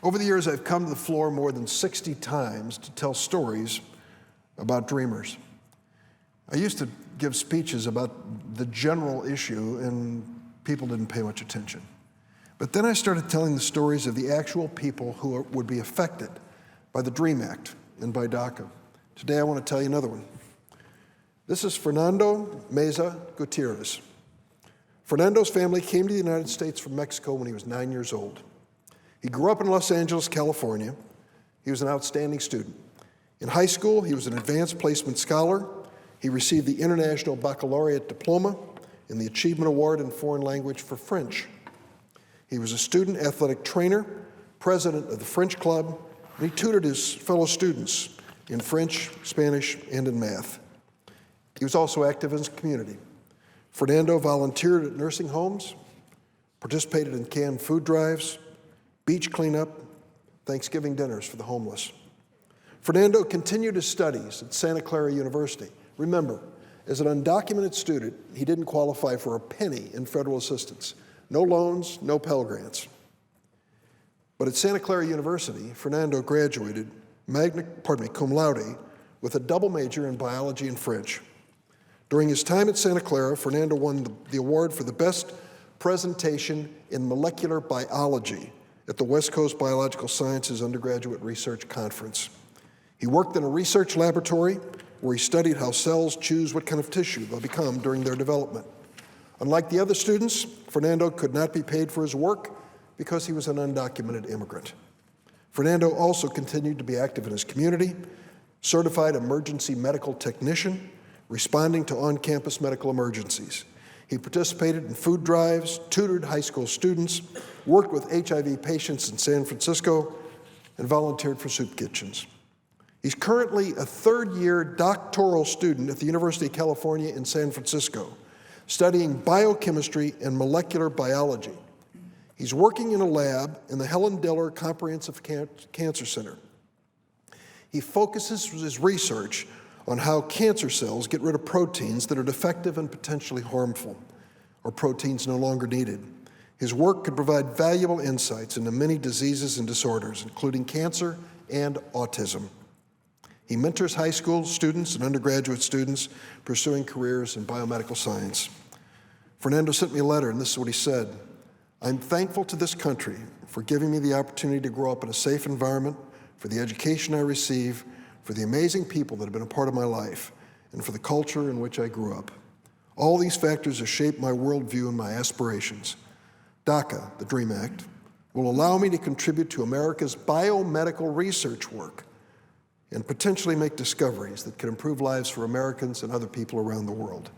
Over the years, I've come to the floor more than 60 times to tell stories about dreamers. I used to give speeches about the general issue, and people didn't pay much attention. But then I started telling the stories of the actual people who would be affected by the DREAM Act and by DACA. Today, I want to tell you another one. This is Fernando Meza Gutierrez. Fernando's family came to the United States from Mexico when he was 9 years old. He grew up in Los Angeles, California. He was an outstanding student. In high school, he was an advanced placement scholar. He received the International Baccalaureate Diploma and the Achievement Award in Foreign Language for French. He was a student athletic trainer, president of the French Club, and he tutored his fellow students in French, Spanish, and in math. He was also active in his community. Fernando volunteered at nursing homes, participated in canned food drives, beach cleanup, Thanksgiving dinners for the homeless. Fernando continued his studies at Santa Clara University. Remember, as an undocumented student, he didn't qualify for a penny in federal assistance. No loans, no Pell Grants. But at Santa Clara University, Fernando graduated cum laude with a double major in biology and French. During his time at Santa Clara, Fernando won the award for the best presentation in molecular biology at the West Coast Biological Sciences Undergraduate Research Conference. He worked in a research laboratory where he studied how cells choose what kind of tissue they'll become during their development. Unlike the other students, Fernando could not be paid for his work because he was an undocumented immigrant. Fernando also continued to be active in his community, certified emergency medical technician, responding to on-campus medical emergencies. He participated in food drives, tutored high school students, worked with HIV patients in San Francisco, and volunteered for soup kitchens. He's currently a third-year doctoral student at the University of California in San Francisco, studying biochemistry and molecular biology. He's working in a lab in the Helen Diller Comprehensive Cancer Center. He focuses his research on how cancer cells get rid of proteins that are defective and potentially harmful, or proteins no longer needed. His work could provide valuable insights into many diseases and disorders, including cancer and autism. He mentors high school students and undergraduate students pursuing careers in biomedical science. Fernando sent me a letter, and this is what he said. I'm thankful to this country for giving me the opportunity to grow up in a safe environment, for the education I receive, for the amazing people that have been a part of my life, and for the culture in which I grew up. All these factors have shaped my worldview and my aspirations. DACA, the DREAM Act, will allow me to contribute to America's biomedical research work and potentially make discoveries that can improve lives for Americans and other people around the world.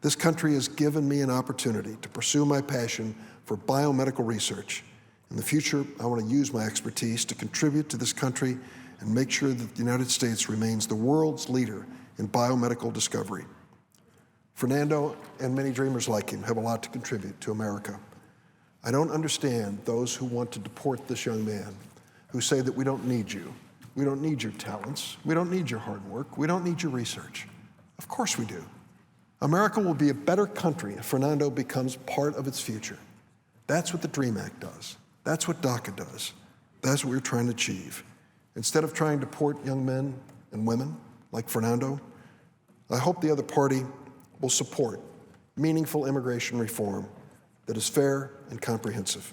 This country has given me an opportunity to pursue my passion for biomedical research. In the future, I want to use my expertise to contribute to this country and make sure that the United States remains the world's leader in biomedical discovery. Fernando and many dreamers like him have a lot to contribute to America. I don't understand those who want to deport this young man, who say that we don't need you. We don't need your talents. We don't need your hard work. We don't need your research. Of course we do. America will be a better country if Fernando becomes part of its future. That's what the DREAM Act does. That's what DACA does. That's what we're trying to achieve. Instead of trying to deport young men and women like Fernando, I hope the other party will support meaningful immigration reform that is fair and comprehensive.